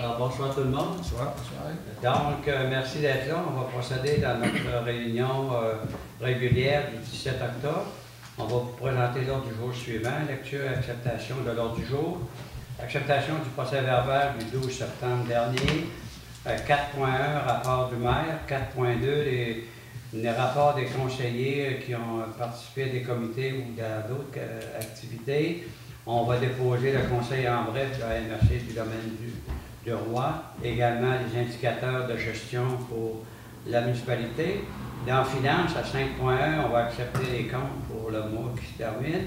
Alors, bonsoir tout le monde. Bonsoir. Donc, merci d'être là. On va procéder dans notre réunion régulière du 17 octobre. On va vous présenter l'ordre du jour suivant. Lecture et acceptation de l'ordre du jour. Acceptation du procès-verbal du 12 septembre dernier. 4.1, rapport du maire. 4.2, les rapports des conseillers qui ont participé à des comités ou à d'autres activités. On va déposer le conseil en bref de la MRC du domaine du Roi. Également les indicateurs de gestion pour la municipalité. Dans Finance, à 5.1, on va accepter les comptes pour le mois qui se termine.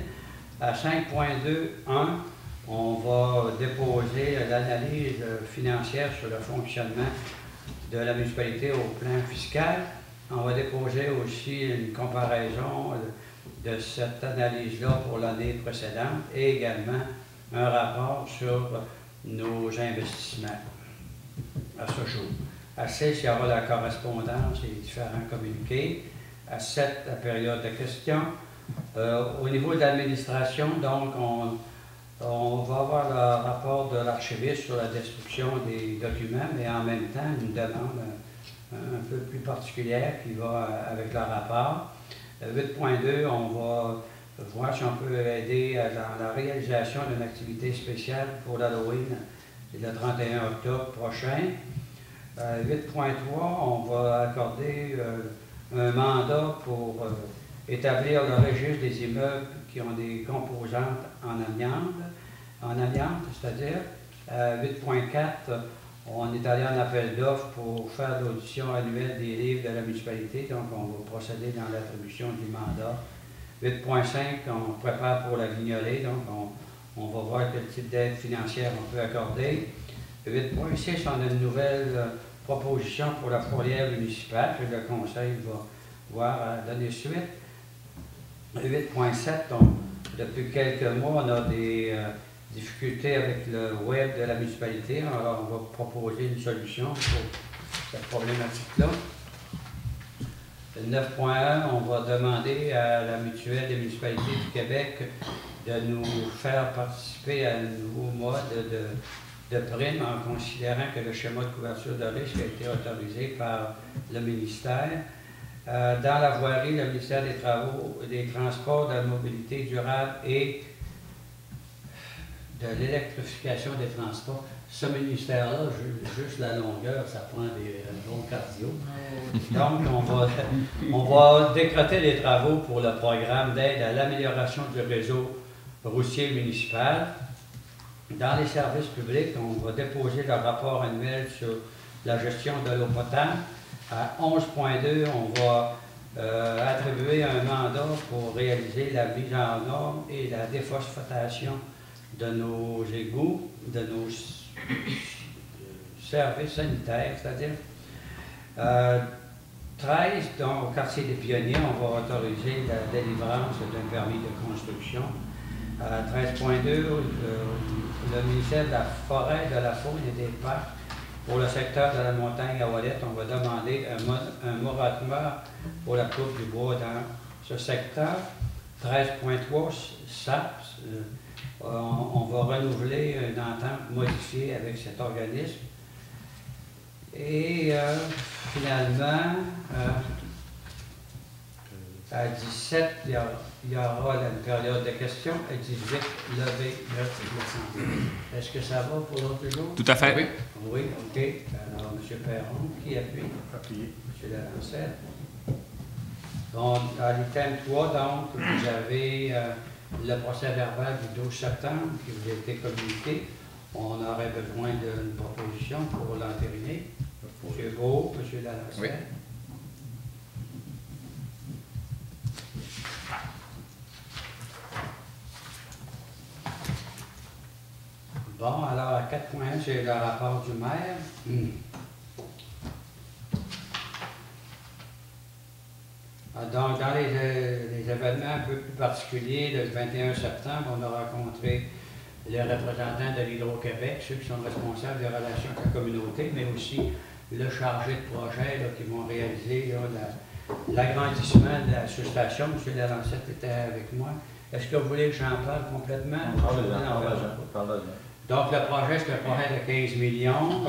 À 5.2.1, on va déposer l'analyse financière sur le fonctionnement de la municipalité au plan fiscal. On va déposer aussi une comparaison de cette analyse-là pour l'année précédente et également un rapport sur nos investissements à ce jour. À 6, il y aura la correspondance et les différents communiqués. À 7, la période de questions. Au niveau de l'administration, donc, on va avoir le rapport de l'archiviste sur la destruction des documents, mais en même temps, une demande un peu plus particulière qui va avec le rapport. 8.2, on va voir si on peut aider dans la réalisation d'une activité spéciale pour l'Halloween le 31 octobre prochain. 8.3, on va accorder un mandat pour établir le registre des immeubles qui ont des composantes en amiante, c'est-à-dire 8.4, on est allé en appel d'offres pour faire l'audition annuelle des livres de la municipalité, donc on va procéder dans l'attribution du mandat. 8.5, on prépare pour la Guignolée, donc on va voir quel type d'aide financière on peut accorder. 8.6, on a une nouvelle proposition pour la fourrière municipale, que le conseil va voir donner suite. 8.7, depuis quelques mois, on a des difficultés avec le web de la municipalité, alors on va proposer une solution pour cette problématique-là. 9.1, on va demander à la mutuelle des municipalités du Québec de nous faire participer à un nouveau mode de prime en considérant que le schéma de couverture de risque a été autorisé par le ministère. Dans la voirie, le ministère des Travaux, des Transports, de la Mobilité durable et de l'électrification des transports. Ce ministère-là, juste la longueur, ça prend des bons cardio. Donc, on va décréter les travaux pour le programme d'aide à l'amélioration du réseau routier municipal. Dans les services publics, on va déposer le rapport annuel sur la gestion de l'eau potable. À 11.2, on va attribuer un mandat pour réaliser la mise en norme et la déphosphatation de nos égouts, de nos services sanitaires, c'est-à-dire 13, donc au quartier des Pionniers, on va autoriser la délivrance d'un permis de construction. 13.2, le ministère de la Forêt, de la Faune et des Parcs, pour le secteur de la montagne à Ouellette, on va demander un moratoire pour la coupe du bois dans ce secteur. 13.3, SAPS, on va renouveler une entente modifiée avec cet organisme. Et finalement, à 17, il y aura une période de questions. À 18, levé de l'Assemblée. Est-ce que ça va pour l'autre jour? Tout à fait. Oui. Oui, OK. Alors, M. Perron, qui appuie? Appuyé. M. Lalancette. Bon, à l'item 3, donc, vous avez le procès-verbal du 12 septembre qui vous a été communiqué. On aurait besoin d'une proposition pour l'entériner. M. Beau, M. Lalancette. Oui. Bon, alors à 4.1, c'est le rapport du maire. Donc, dans les événements un peu plus particuliers, le 21 septembre, on a rencontré les représentants de l'Hydro-Québec, ceux qui sont responsables des relations avec la communauté, mais aussi le chargé de projet là, qui vont réaliser l'agrandissement de la sous-station. M. Lalancette était avec moi. Est-ce que vous voulez que j'en parle complètement? Donc, le projet, c'est un projet de 15 millions.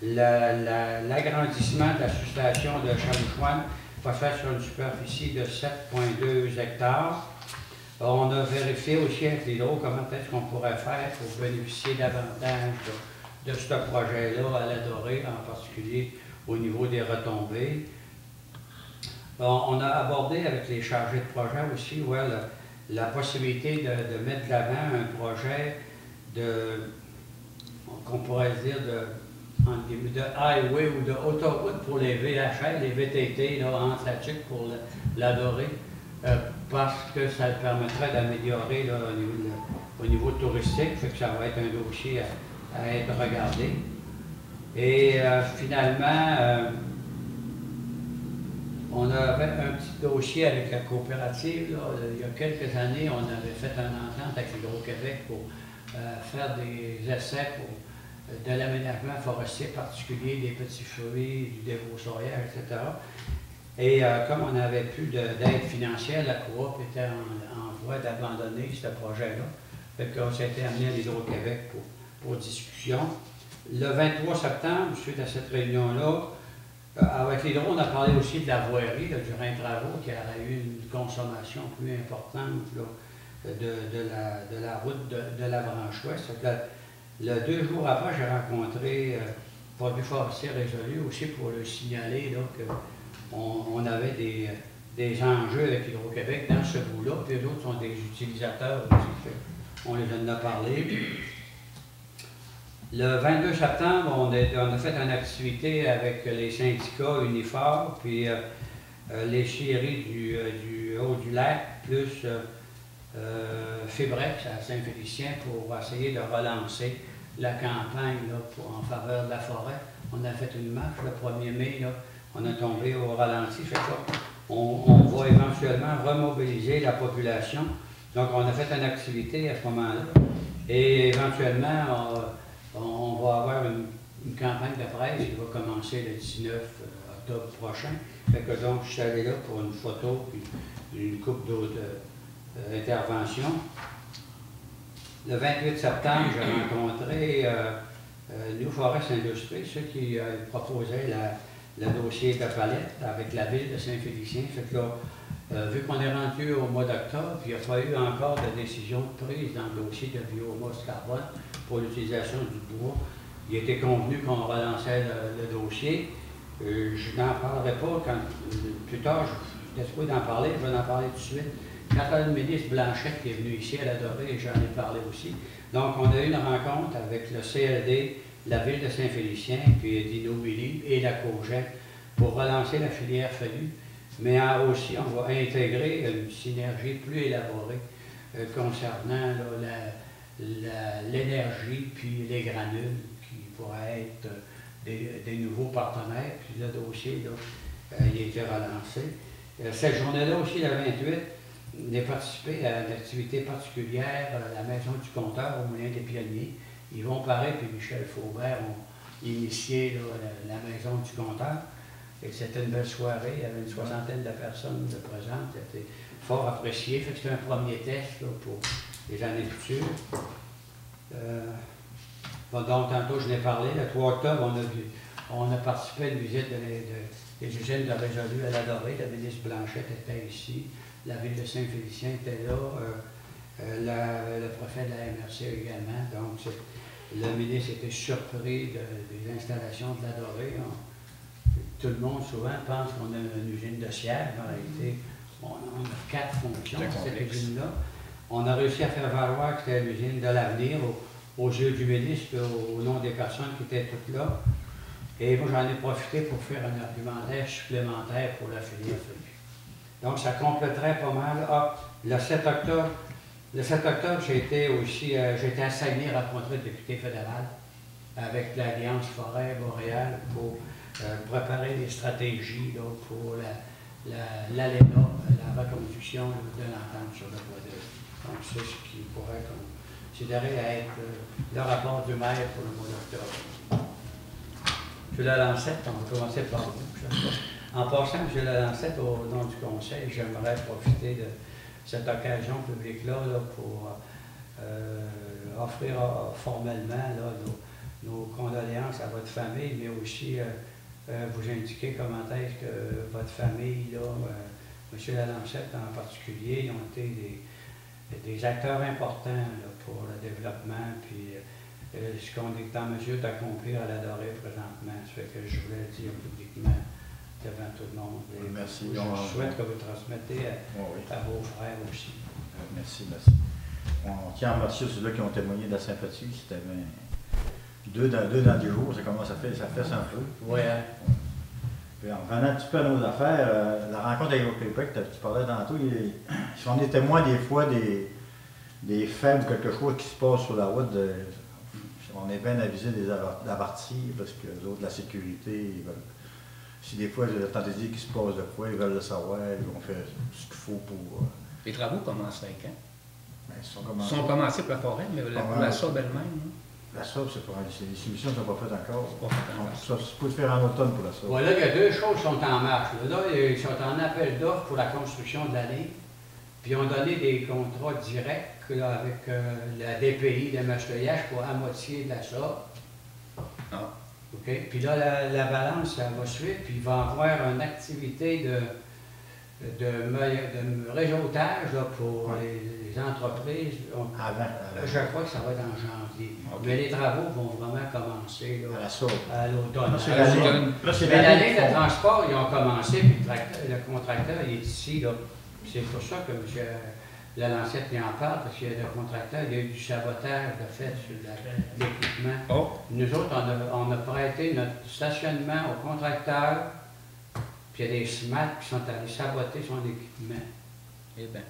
L'agrandissement de la sous-station de Shawinigan va se faire sur une superficie de 7,2 hectares. On a vérifié aussi avec l'Hydro comment est-ce qu'on pourrait faire pour bénéficier davantage de ce projet-là à la Dorée, en particulier au niveau des retombées. On a abordé avec les chargés de projet aussi ouais, la possibilité de mettre de l'avant un projet qu'on pourrait dire de highway ou d'autoroute pour les VHL, les VTT là, en Atlantique pour la Dorée, parce que ça permettrait d'améliorer au niveau touristique, fait que ça va être un dossier à être regardé. Et finalement, on avait un petit dossier avec la coopérative. Là. Il y a quelques années, on avait fait une entente avec l'Hydro-Québec pour faire des essais pour de l'aménagement forestier particulier, des petits fruits, du débroussaillage, etc. Et comme on n'avait plus d'aide financière, la coop était en voie d'abandonner ce projet-là. Fait qu'on s'était amené à l'Hydro-Québec pour discussion. Le 23 septembre, suite à cette réunion-là, avec l'Hydro, on a parlé aussi de la voirie, là, du Rhin-Travaux, qui aurait eu une consommation plus importante là, de la route de la branche ouest. Le 2 jours après, j'ai rencontré Produits forestiers résolus aussi pour le signaler qu'on avait des enjeux avec Hydro-Québec dans ce bout-là, puis les autres sont des utilisateurs aussi. On les en a parlé. Le 22 septembre, on a fait une activité avec les syndicats Unifor, puis les scieries du Haut-du-Lac, plus Fibrex à Saint-Félicien pour essayer de relancer la campagne là, en faveur de la forêt. On a fait une marche le 1er mai, là, on a tombé au ralenti, fait que on va éventuellement remobiliser la population. Donc on a fait une activité à ce moment-là et éventuellement on va avoir une campagne de presse qui va commencer le 19 octobre prochain. Fait que donc je suis allé là pour une photo et une couple d'autres interventions. Le 28 septembre, j'ai rencontré New Forest Industries, ceux qui proposaient le dossier de palette avec la ville de Saint-Félicien. Fait que là, vu qu'on est rendu au mois d'octobre, il n'y a pas eu encore de décision prise dans le dossier de biomasse carbone pour l'utilisation du bois. Il était convenu qu'on relançait le dossier. Je n'en parlerai pas plus tard, je suis d'en parler, je vais en parler tout de suite. Quand le ministre Blanchette qui est venu ici à la Dorée, j'en ai parlé aussi. Donc, on a eu une rencontre avec le CLD, la ville de Saint-Félicien, puis d'Innobilly et la COGEC pour relancer la filière feuillue. Mais aussi, on va intégrer une synergie plus élaborée concernant l'énergie puis les granules qui pourraient être des nouveaux partenaires. Puis le dossier, là, il a été relancé. Cette journée-là aussi, le 28, on a participé à une activité particulière à la Maison du Compteur au Moulin des Pionniers. Yvon Paré et Michel Faubert ont initié là, la Maison du Compteur. C'était une belle soirée, il y avait une soixantaine de personnes de présentes, c'était fort apprécié. C'était un premier test là, pour les années futures. Donc, tantôt, je n'ai parlé, le 3 octobre, on a participé à une visite des usines de Résolu à la Dorée. La ministre Blanchette était ici, la ville de Saint-Félicien était là, le préfet de la MRC également. Donc, le ministre était surpris des installations de la Dorée. Tout le monde souvent pense qu'on a une usine de siège. En réalité, on a 4 fonctions dans cette usine-là. On a réussi à faire valoir que c'était l'usine de l'avenir aux yeux du ministre, au nom des personnes qui étaient toutes là. Et moi, j'en ai profité pour faire un argumentaire supplémentaire pour la filière feuillue. Donc, ça compléterait pas mal. Le 7 octobre, j'étais à Saguenay rencontrer le député fédéral avec l'Alliance Forêt Boréale pour préparer des stratégies là, pour l'ALENA, la reconduction de l'entente sur le bois d'œuvre. Donc, c'est ce qui pourrait considérer être le rapport du maire pour le mois d'octobre. M. Lalancette, on va commencer par vous. En passant, M. Lalancette, au nom du Conseil, j'aimerais profiter de cette occasion publique-là là, pour offrir formellement là, nos condoléances à votre famille, mais aussi vous indiquer comment est-ce que votre famille, là, M. Lalancette en particulier, ont été des acteurs importants là, pour le développement, puis ce qu'on est en mesure d'accomplir à l'Adoré présentement. Ça fait que je voulais le dire publiquement devant tout le monde. Et merci. Je souhaite que vous transmettez à vos frères aussi. Merci, merci. On tient à remercier ceux-là qui ont témoigné de la sympathie. C'était deux dans 10 jours, ça commence à faire, ça fait un peu. Oui. Puis en revenant un petit peu à nos affaires, la rencontre avec Québec, tu parlais tantôt, si on est témoin des fois des faits ou quelque chose qui se passe sur la route, on est bien avisé des avertis parce que les autres, la sécurité, ils veulent. Si des fois, j'ai entendu dire qu'il se passe de quoi, ils veulent le savoir, ils vont faire ce qu'il faut pour. Les travaux commencent avec quand? Ben, ils sont commencés pour la forêt, mais pour la SAB elle-même. La SAB, c'est pas. Les solutions ne sont pas faites encore. Ça peut se faire en automne pour la SAB. Voilà, il y a deux choses qui sont en marche. Là, ils sont en appel d'offres pour la construction de la ligne. Puis ils ont donné des contrats directs là, avec la DPI de Mastoyage pour la moitié de la SAB. Ah. OK? Puis là, la balance, ça va suivre, puis il va y avoir une activité de réseautage là, pour les entreprises. Avant. Je crois que ça va être en janvier. Okay. Mais les travaux vont vraiment commencer là, à l'automne. Mais la ligne de transport, ils ont commencé, puis le contracteur il est ici. C'est pour ça que M. Lalancette il en parle, parce que le contracteur, il y a eu du sabotage de fait sur l'équipement. Oh. Nous autres, on a prêté notre stationnement au contracteur, puis il y a des SMAT qui sont allés saboter son équipement. Eh bien.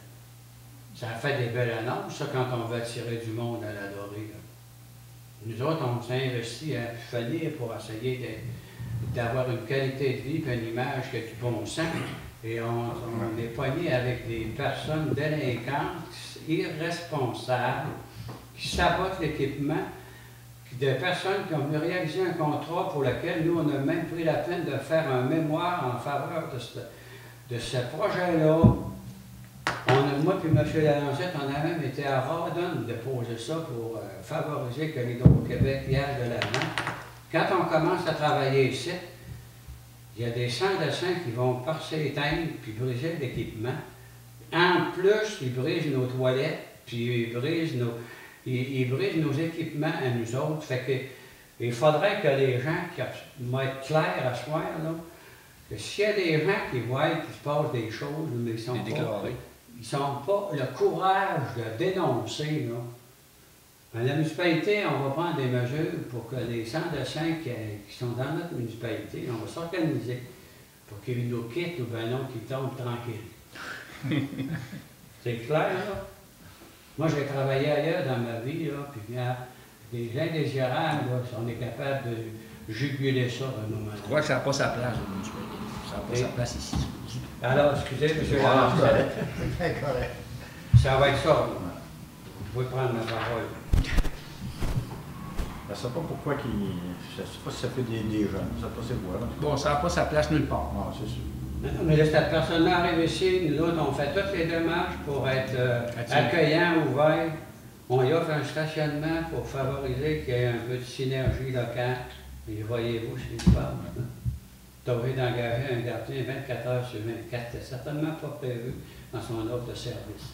Ça a fait des belles annonces, ça, quand on veut attirer du monde à l'Adoré. Nous autres, on s'est investi à finir pour essayer d'avoir une qualité de vie et une image qui a du bon sens. Et on est pogné avec des personnes délinquantes, irresponsables, qui sabotent l'équipement, des personnes qui ont réalisé un contrat pour lequel nous, on a même pris la peine de faire un mémoire en faveur de ce projet-là. Moi et M. Lalancette, on a même été à Radon de poser ça pour favoriser que l'Hydro-Québec y aille de l'avant. Quand on commence à travailler ici, il y a des sans-dessins qui vont s'éteindre puis briser l'équipement. En plus, ils brisent nos toilettes, puis ils brisent nos équipements à nous autres. Fait que il faudrait que les gens qui vont être clairs à ce soir, là, que s'il y a des gens qui voient qu'il se passe des choses, mais ils n'ont pas le courage de dénoncer. Là. Dans la municipalité, on va prendre des mesures pour que les sans-dessins qui sont dans notre municipalité, on va s'organiser pour qu'ils nous quittent ou bien non, qu'ils tombent tranquilles. C'est clair, là? Moi, j'ai travaillé ailleurs dans ma vie, là, puis bien, des indésirables, là, on est capable de juguler ça à un moment donné. Je crois que ça n'a pas sa place au municipalité. Ça n'a pas sa place ici. Alors, excusez, M. Lalancette. C'est correct. Ça va être ça. Vous pouvez prendre la parole. Je ne sais pas pourquoi je ne sais pas si ça fait des jeunes, je ne sais pas c'est quoi. Bon, ça n'a pas sa place nulle part. Non, c'est sûr. Non, mais là, cette personne-là arrive ici, nous autres, on fait toutes les démarches pour être accueillants, ouverts. On y offre un stationnement pour favoriser qu'il y ait un peu de synergie locale. Et voyez-vous ce qui se passe. T'aurais d'engager un gardien 24 heures sur 24, c'est certainement pas prévu dans son offre de service.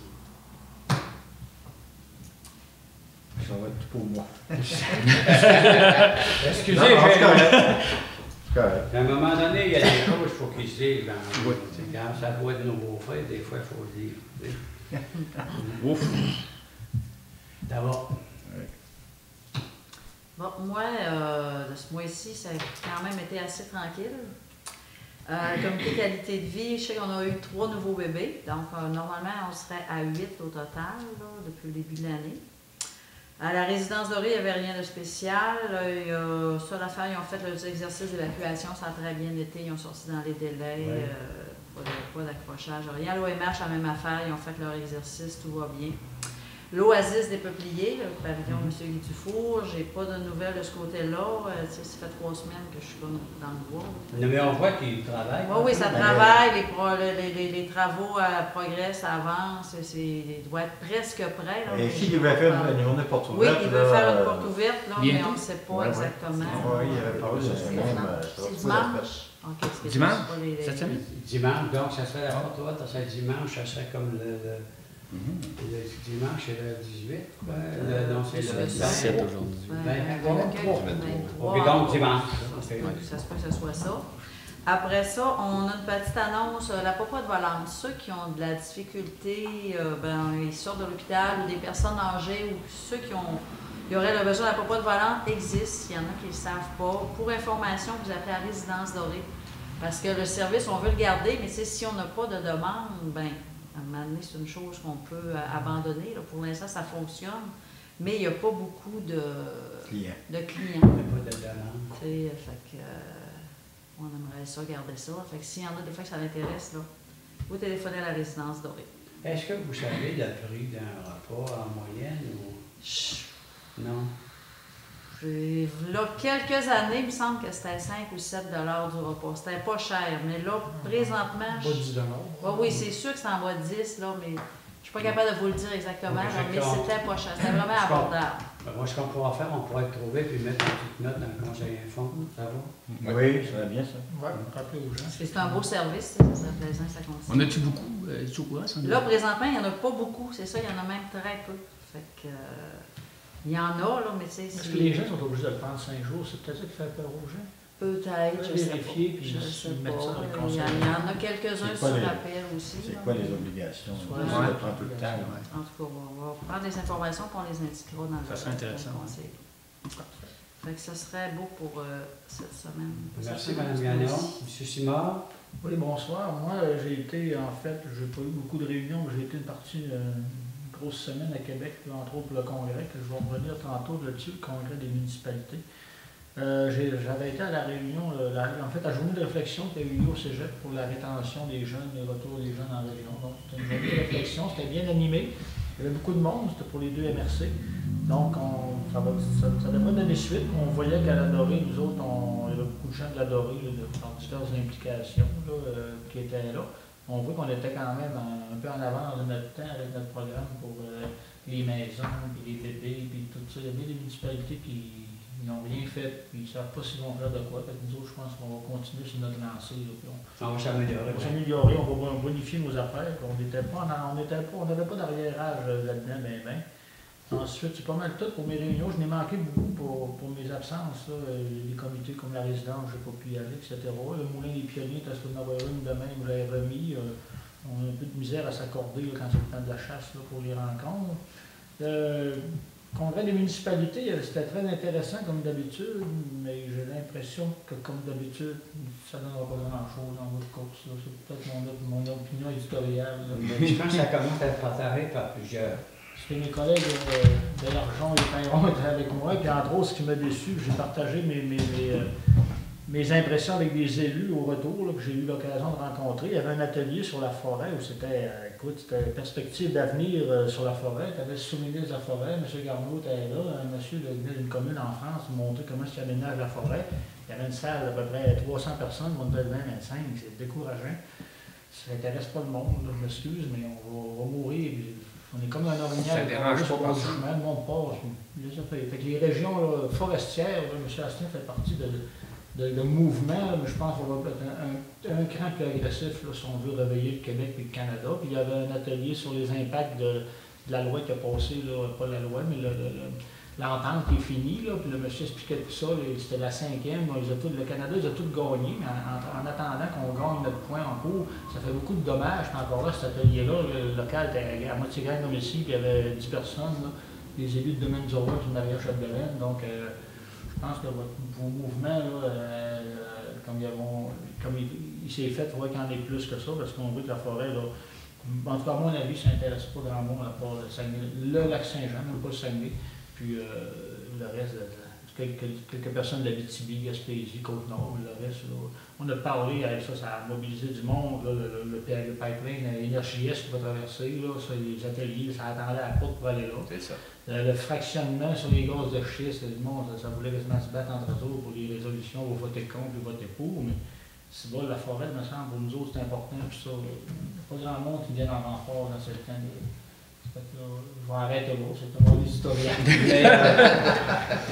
Ça va être tout pour moi. Excusez, j'ai à un moment donné, il y a des choses qu'il faut qu'ils se disent. Quand ça doit être nos beaux-frères, des fois, il faut le dire. Ouf! D'abord. Bon, moi, de ce mois-ci, ça a quand même été assez tranquille. Comité qualité de vie, je sais qu'on a eu 3 nouveaux bébés. Donc, normalement, on serait à 8 au total là, depuis le début de l'année. À la résidence dorée, il n'y avait rien de spécial. Ça, l'affaire, ils ont fait leurs exercices d'évacuation, ça a très bien été. Ils ont sorti dans les délais, pas d'accrochage, rien. L'OMH, la même affaire, ils ont fait leur exercice, tout va bien. L'Oasis des Peupliers, le pavillon M. Guy Dufour, j'ai pas de nouvelles de ce côté-là. Ça fait 3 semaines que je suis comme dans le bois. Mais on voit qu'il travaille. Oui, ça travaille, les travaux progressent, avancent, il doit être presque prêt. Là, et s'il devait faire une journée porte oui, ouverte. il veut faire une porte ouverte, là, mais bientôt. on ne sait pas exactement. Oui, il avait parlé de cette semaine. C'est dimanche. Ok, c'est Dimanche? pas les- Cette semaine? Dimanche, donc ça serait la porte ouverte, ça serait dimanche, ça serait comme le dimanche, c'est le 18. Non, c'est le 17 aujourd'hui. OK, donc dimanche. Ça se peut que ce soit ça. Après ça, on a une petite annonce, la popote volante. Ceux qui ont de la difficulté, ils sortent de l'hôpital, ou des personnes âgées, ou ceux qui auraient le besoin de la popote volante existe. Il y en a qui ne le savent pas. Pour information, vous appelez à Résidence Dorée. Parce que le service, on veut le garder, mais si on n'a pas de demande, à un moment donné, c'est une chose qu'on peut abandonner. Là. Pour l'instant, ça fonctionne, mais il n'y a pas beaucoup de clients. Il n'y a pas de demande. Fait que, on aimerait ça, garder ça. Fait que s'il y en a des fois que ça l'intéresse, là, vous téléphonez à la Résidence Dorée. Est-ce que vous savez le prix d'un repas en moyenne ou non? Là, quelques années, il me semble que c'était 5 ou 7 $ du repas. C'était pas cher, mais là, présentement... Pas 10 oui, c'est sûr que c'est en bas de 10, là, mais je suis pas capable de vous le dire exactement, là, mais c'était pas cher. C'était vraiment abordable. Moi, ce qu'on pourra faire, on pourrait le trouver et mettre une petite note dans le conseil info. Ça va? Oui, ça va bien ça. Oui, rappeler aux gens. C'est un beau service, ça serait plaisant que ça continue. On a-tu beaucoup? Es-tu au courant, ça? Là, présentement, il n'y en a pas beaucoup, c'est ça, il y en a même très peu. Fait que... il y en a, là, mais tu sais... Est-ce que les gens sont obligés de le prendre 5 jours? C'est peut-être ça qui fait peur aux gens? Peut-être, je sais pas. Vérifier, puis Je sais mettre ça dans le pas. conseil. Il y en a quelques-uns C'est quoi sur les- appel aussi. C'est là. quoi les obligations? Ouais. Ça prend tout le temps. Ouais. En tout cas, on va prendre des informations et on les indiquera dans Ça serait intéressant. le conseil. Fait que ce serait beau pour cette semaine. Merci, Mme Gagnon. M. Simard? Oui, bonsoir. Moi, j'ai été, en fait, j'ai pas eu beaucoup de réunions, mais j'ai été une partie, une grosse semaine à Québec, puis entre autres pour le congrès, que je vais revenir tantôt là-dessus, le congrès des municipalités. J'avais été à la réunion, en fait, la journée de réflexion qui a eu lieu au Cégep pour la rétention des jeunes, le retour des jeunes en région. Donc, c'était une journée de réflexion, c'était bien animé. Il y avait beaucoup de monde, c'était pour les 2 MRC. Donc, ça devrait donner suite. On voyait qu'à la Dorée, nous autres, il y avait beaucoup de gens de la Dorée, par diverses implications, qui étaient là. On voit qu'on était quand même un peu en avance de notre temps avec notre programme pour les maisons, puis les bébés, puis tout ça. Il y a bien des municipalités qui n'ont rien fait, puis ils ne savent pas s'ils vont faire de quoi. Fait que nous autres, je pense qu'on va continuer sur notre lancée. Là, puis On va s'améliorer. on va s'améliorer, on va bonifier nos affaires. On n'avait pas d'arriérage là-dedans, ben. Ensuite, c'est pas mal tout pour mes réunions. Je n'ai manqué beaucoup pour mes absences. Là. Les comités comme la résidence, je n'ai pas pu y aller, etc. Le Moulin des Pionniers, tu as en avoir une demain, je l'ai remis. On a un peu de misère à s'accorder quand c'est le temps de la chasse là, pour les rencontres. Le congrès des municipalités, c'était très intéressant comme d'habitude, mais j'ai l'impression que comme d'habitude, ça ne donnera pas grand-chose en votre course. C'est peut-être mon opinion éditoriale. Je pense que ça commence à être partagé par plusieurs. C'était mes collègues de l'Argent et Perron étaient avec moi, puis entre autres, ce qui m'a déçu, j'ai partagé mes impressions avec des élus au retour, là, que j'ai eu l'occasion de rencontrer. Il y avait un atelier sur la forêt où c'était, c'était perspective d'avenir sur la forêt. Tu avais le sous-ministre de la forêt, M. Garneau était là, un monsieur d'une commune en France, qui montrait comment se aménage la forêt. Il y avait une salle d'à peu près 300 personnes, on était 20-25, c'est décourageant. Ça n'intéresse pas le monde, là, je m'excuse, mais on va mourir. On est comme un orignal. Ça dérange pas le chemin, le monde passe. Fait que les régions là, forestières, là, M. Astin fait partie de mouvements, mais je pense qu'on va être un cran plus agressif là, si on veut réveiller le Québec et le Canada. Puis il y avait un atelier sur les impacts de la loi qui a passé, là, pas la loi, mais l'entente qui est finie. Là, puis le monsieur expliquait tout ça, c'était la 5e. Le Canada, ils ont tout gagné, mais en attendant qu'on gagne notre point en cours, ça fait beaucoup de dommages. Puis encore là, cet atelier-là, le local était à moitié grand comme ici, puis il y avait 10 personnes, là, les élus de domaine du roi et de Maria-Chapdelaine. Donc, je pense que vos mouvements, là, comme il s'est fait, il faudrait qu'il y en ait plus que ça, parce qu'on veut que la forêt, là, en tout cas, à mon avis, ça n'intéresse pas grand monde à part le Saguenay, le lac Saint-Jean, même pas le Saguenay, puis le reste du quelques personnes de l'Abitibi, Gaspésie, Côte-Nord, le reste. Là. On a parlé avec ça, ça a mobilisé du monde. Là, le pipeline Énergie-Est qui va traverser, là, ça, les ateliers, ça attendait à la porte pour aller là. C'est ça. Le fractionnement sur les gaz de schiste, le monde, ça voulait quasiment se battre entre eux pour les résolutions, vous votez contre, vous votez pour, mais c'est bon, la forêt, me semble, pour nous autres, c'est important, puis ça, il n'y a pas grand monde qui vient en renfort dans ce temps. Je vais arrêter là, c'est un bon historien.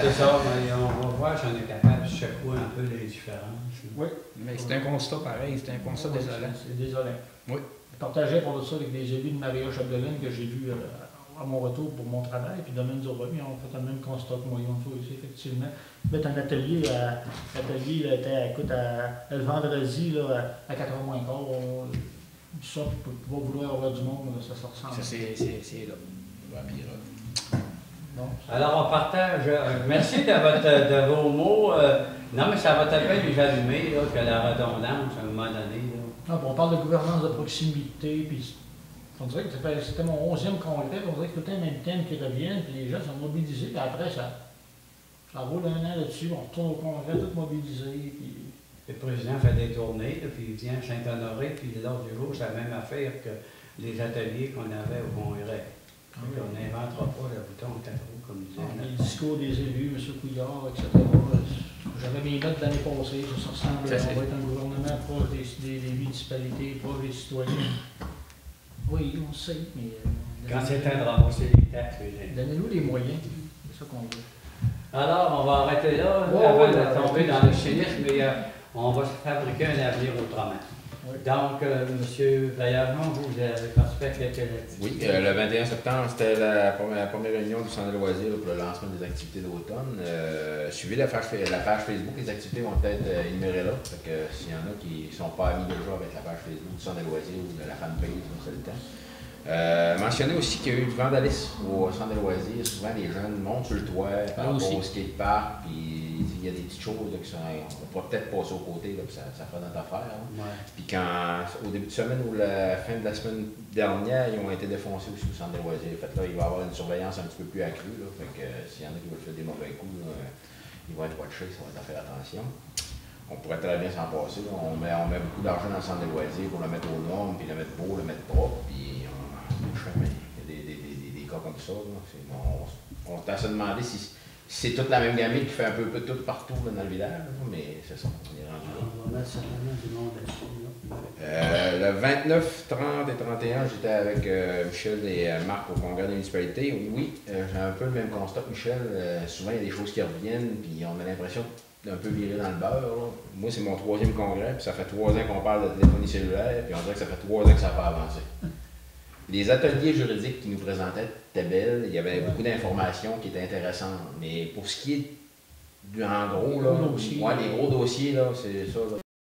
C'est ça, mais on va voir si on est capable de secouer un peu les différences. Oui. Mais c'est un constat pareil, c'est un constat désolant. C'est désolant. Oui. Je partageais pour ça avec des élus de Maria Chapdelaine que j'ai vus à mon retour pour mon travail, puis Domaine Durban, ils ont fait le même constat que moi. Ils ont fait aussi, effectivement. Mettre un atelier, l'atelier était, écoute, le vendredi, là, à 4h moins quart, ça, pour vouloir avoir du monde, ça se ressemble. Ça, c'est là. Ouais, puis là. Bon. Alors, on partage. Merci de vos mots. Non, mais ça va peut-être nous allumer là, que la redondance, à un moment donné. Là. Ah, on parle de gouvernance de proximité, puis on dirait que c'était mon 11e congrès, on dirait que tout le temps les mêmes thèmes qui reviennent, puis les gens sont mobilisés, puis après ça roule un an là-dessus, on retourne au congrès, tout mobilisé, puis... Le président fait des tournées, là, puis il vient à Saint-Honoré, puis lors du jour, c'est la même affaire que les ateliers qu'on avait au congrès. On n'inventera pas le bouton 4 roues, comme disait. Les discours des élus, M. Couillard, etc. J'avais mes notes de l'année passée, ça ressemble. On va être un gouvernement proche des municipalités, proche des citoyens. Oui, on sait, mais... Quand c'est temps de ramasser les taxes, donnez-nous les moyens, c'est ça qu'on veut. Alors, on va arrêter là, avant de tomber dans le cynisme, mais on va se fabriquer un avenir autrement. Oui. Donc, M. Vaillant, vous avez participé à quelques activités. Oui, le 21 septembre, c'était la première réunion du centre de loisirs pour le lancement des activités d'automne. Suivez la page Facebook, les activités vont être énumérées là. Fait que s'il y en a qui ne sont pas amis déjà avec la page Facebook du centre de loisirs ou de la fanpage, c'est le temps. Mentionnez aussi qu'il y a eu du vandalisme au centre de loisirs. Souvent, les jeunes montent sur le toit par rapport au skatepark, puis il y a des petites choses là, qui sont. On pourra peut-être passer au côté, là, puis ça fera notre affaire. Hein. Ouais. Puis au début de semaine ou la fin de la semaine dernière, ils ont été défoncés aussi au centre de loisirs. Fait là, il va y avoir une surveillance un petit peu plus accrue. Là, fait que s'il y en a qui veulent faire des mauvais coups, là, ils vont être watchés, ça va être à faire attention. On pourrait très bien s'en passer. Là. On met beaucoup d'argent dans le centre de loisirs pour le mettre aux normes, puis le mettre beau, le mettre propre, puis chemin. Il y a des cas comme ça. On t'a se demandé si c'est toute la même gamine qui fait un peu tout partout là, dans le village, là, mais c'est ça, on est rendu là. On va mettre certainement du monde là-dessus. Le 29, 30 et 31, j'étais avec Michel et Marc au congrès de la municipalité. Oui, j'ai un peu le même constat que Michel. Souvent, il y a des choses qui reviennent, puis on a l'impression d'un peu virer dans le beurre. Là. Moi, c'est mon 3e congrès, puis ça fait 3 ans qu'on parle de téléphonie cellulaire, puis on dirait que ça fait 3 ans que ça n'a pas avancé. Les ateliers juridiques qui nous présentaient étaient belles, il y avait beaucoup d'informations qui étaient intéressantes, mais pour ce qui est en gros, là, les gros dossiers, là, c'est ça. Là.